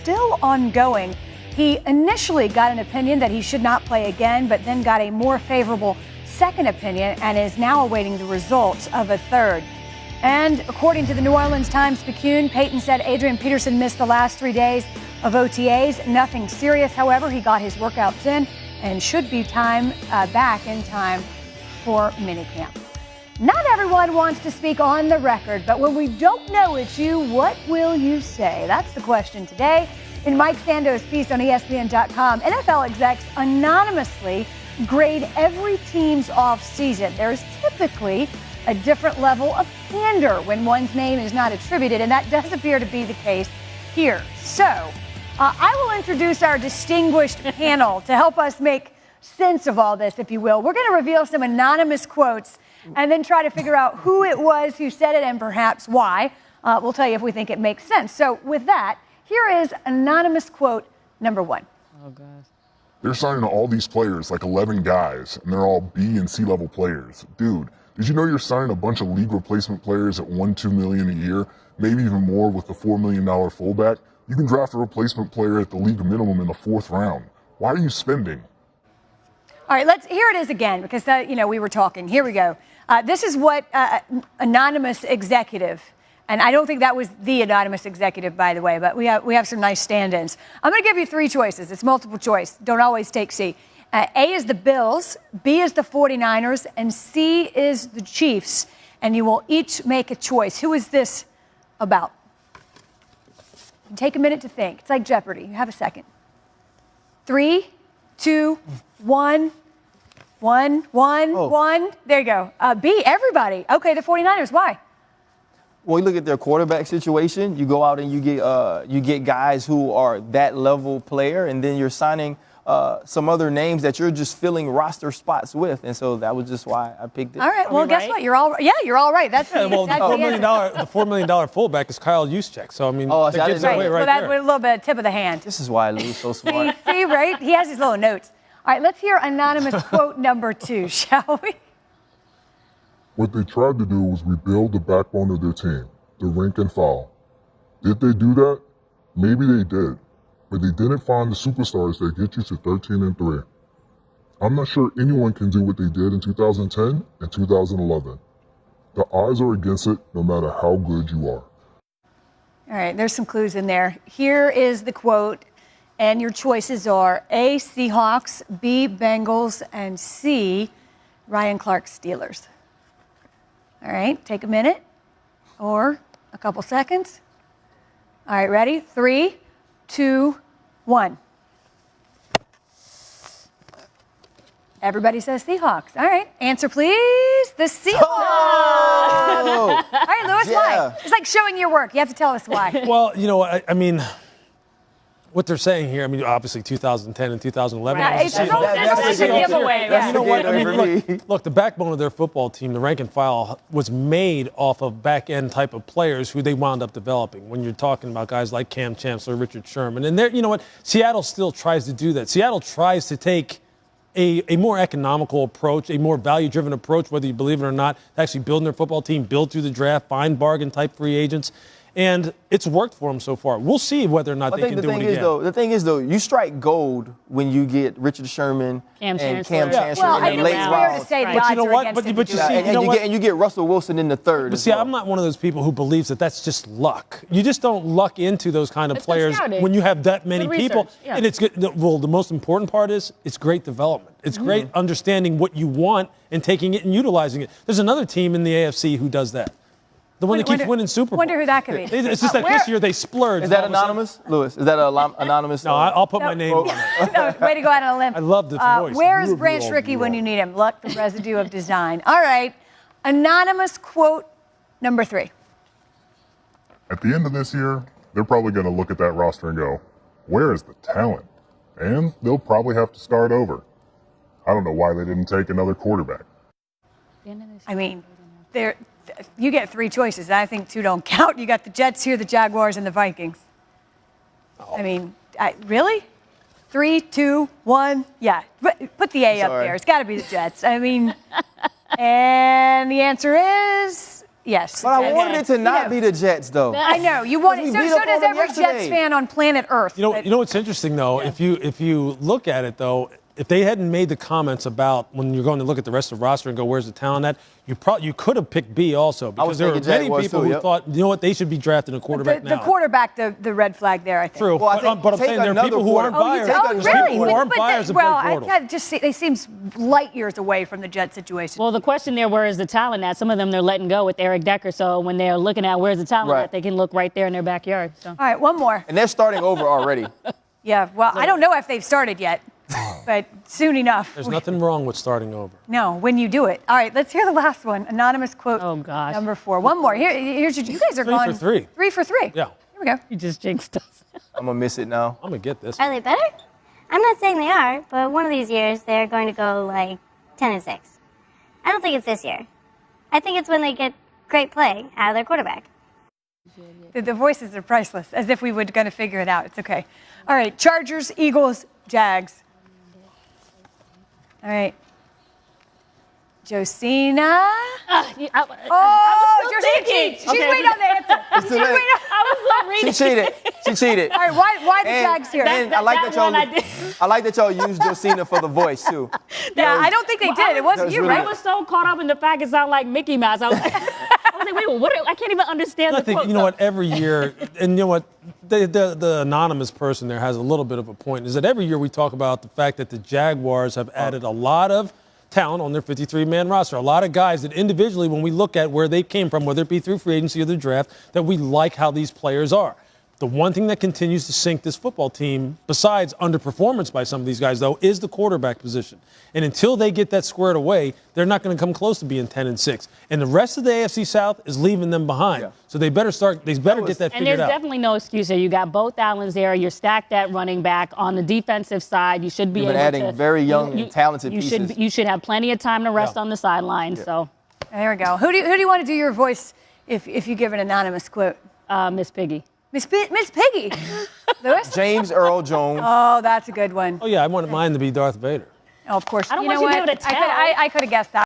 still ongoing. He initially got an opinion that he should not play again, but then got a more favorable second opinion and is now awaiting the results of a third. And according to the New Orleans Times-Picayune, Payton said Adrian Peterson missed the last 3 days of OTAs. Nothing serious, however. He got his workouts in and should be back in time for minicamp. Not everyone wants to speak on the record, but when we don't know it's you, what will you say? That's the question today. In Mike Sando's piece on ESPN.com, NFL execs anonymously grade every team's offseason. There's typically a different level of candor when one's name is not attributed, and that does appear to be the case here. So I will introduce our distinguished panel to help us make sense of all this, if you will. We're going to reveal some anonymous quotes and then try to figure out who it was who said it and perhaps why. We'll tell you if we think it makes sense. So with that, here is anonymous quote number 1. Oh, God. They're signing all these players, like 11 guys, and they're all B and C level players. Dude, did you know you're signing a bunch of league replacement players at $1-2 million a year, maybe even more with the $4 million fullback? You can draft a replacement player at the league minimum in the 4th round. Why are you spending? All right, here it is again, because we were talking. Here we go. This is what anonymous executive. And I don't think that was the anonymous executive, by the way, but we have some nice stand-ins. I'm going to give you 3 choices. It's multiple choice. Don't always take C. A is the Bills, B is the 49ers, and C is the Chiefs. And you will each make a choice. Who is this about? Take a minute to think. It's like Jeopardy. You have a second. 3, 2, 1. 1. There you go. B, everybody. Okay, the 49ers. Why? Well, you look at their quarterback situation. You go out and you get guys who are that level player, and then you're signing some other names that you're just filling roster spots with, and so that was just why I picked it. All right. Well, guess what? You're all right. That's the $4 million fullback is Kyle Juszczyk. So I mean, that gives it away right that's there. a little bit of tip of the hand. This is why Lou's so smart. See, right? He has his little notes. All right. Let's hear anonymous quote number 2, shall we? What they tried to do was rebuild the backbone of their team, the rank and file. Did they do that? Maybe they did, but they didn't find the superstars that get you to 13-3. I'm not sure anyone can do what they did in 2010 and 2011. The odds are against it no matter how good you are. All right, there's some clues in there. Here is the quote, and your choices are A, Seahawks, B, Bengals, and C, Ryan Clark Steelers. All right, take a minute or a couple seconds. All right, ready? 3, 2, 1. Everybody says Seahawks. All right, answer please. The Seahawks. Oh! All right, Louis, why? It's like showing your work. You have to tell us why. Well, I mean, what they're saying here, I mean, obviously 2010 and 2011. Right. That's a giveaway. You know what? I mean, look, the backbone of their football team, the rank and file, was made off of back-end type of players who they wound up developing. When you're talking about guys like Cam Chancellor, Richard Sherman. And you know what? Seattle still tries to do that. Seattle tries to take a more economical approach, a more value-driven approach, whether you believe it or not, actually building their football team, build through the draft, find bargain-type free agents. And it's worked for them so far. We'll see whether or not they can do it again. The thing is, though, you strike gold when you get Richard Sherman and Cam Chancellor well, in the late rounds. But you know what? But you see, and you get Russell Wilson in the 3rd. But see, I'm not one of those people who believes that that's just luck. You just don't luck into those kind of players when you have that many people. Yeah. And it's good. Well, the most important part is it's great development. It's great understanding what you want and taking it and utilizing it. There's another team in the AFC who does that. The one that keeps winning Super Bowl. Wonder who that could be. It's just that this year they splurged. Is that anonymous, Louis? Is that anonymous? No, I'll put my name on it. No, way to go out on a limb. I love this voice. Where is Branch Rickey when you need him? Luck, the residue of design. All right. Anonymous quote number 3. At the end of this year, they're probably going to look at that roster and go, where is the talent? And they'll probably have to start over. I don't know why they didn't take another quarterback. I mean, you get 3 choices. I think 2 don't count. You got the Jets here, the Jaguars, and the Vikings. I mean, really? 3, 2, 1. Yeah, put the A up there. It's got to be the Jets. I mean, and the answer is Yes. But I wanted it to not be the Jets, though. I know you want it. We So beat up does on them every Jets yesterday. fan on planet Earth. You know what's interesting though? If you look at it though, if they hadn't made the comments about when you're going to look at the rest of the roster and go, where's the talent at? You could have picked B also because there were many people who thought, you know what, they should be drafting a quarterback now. The quarterback, the red flag there, I think. True, but I'm saying there are people who aren't buyers. There's people who aren't buyers of Blake Bortles. I just see, they seem light years away from the Jets situation. Well, the question there, where is the talent at? Some of them they're letting go with Eric Decker, so when they're looking at where's the talent at, they can look right there in their backyard. So. All right, one more. And they're starting over already. Yeah, well, I don't know if they've started yet, but soon enough. There's nothing wrong with starting over. No, when you do it. All right, let's hear the last one. Anonymous quote. Oh, gosh. Number 4. One more. Here's you guys are 3 going for 3. 3 for 3. Yeah. Here we go. You just jinxed us. I'm going to miss it now. I'm going to get this. Are they better? I'm not saying they are, but one of these years they're going to go like 10-6. I don't think it's this year. I think it's when they get great play out of their quarterback. The voices are priceless, as if we were going to figure it out. It's okay. All right, Chargers, Eagles, Jags. All right. Josina. Josina Josina. She's waiting on the answer. She's waiting on. I was reading. She cheated. All right, why the Jags here? And I like that y'all used Josina for the voice, too. Yeah, I don't think they did. It wasn't you, really right? I was so caught up in the fact it sounded like Mickey Mouse. I was like, wait, what? I can't even understand I the think, quote. you know what, every year, and you know what, the anonymous person there has a little bit of a point, is that every year we talk about the fact that the Jaguars have added a lot of talent on their 53-man roster. A lot of guys that individually, when we look at where they came from, whether it be through free agency or the draft, that we like how these players are. The one thing that continues to sink this football team, besides underperformance by some of these guys, though, is the quarterback position. And until they get that squared away, they're not going to come close to being 10-6. And the rest of the AFC South is leaving them behind. Yeah. So they better get that figured out. And there's definitely no excuse here. You got both Allens there. You're stacked at running back. On the defensive side, you should be able to. adding very young and talented pieces. You should have plenty of time to rest on the sideline. Yeah. So there we go. Who do you want to do your voice if you give an anonymous quote? Miss Piggy. Miss Piggy. Lewis? James Earl Jones. Oh, that's a good one. Oh, yeah, I wanted mine to be Darth Vader. Oh, of course. I don't want you to be able to tell. I could have guessed that.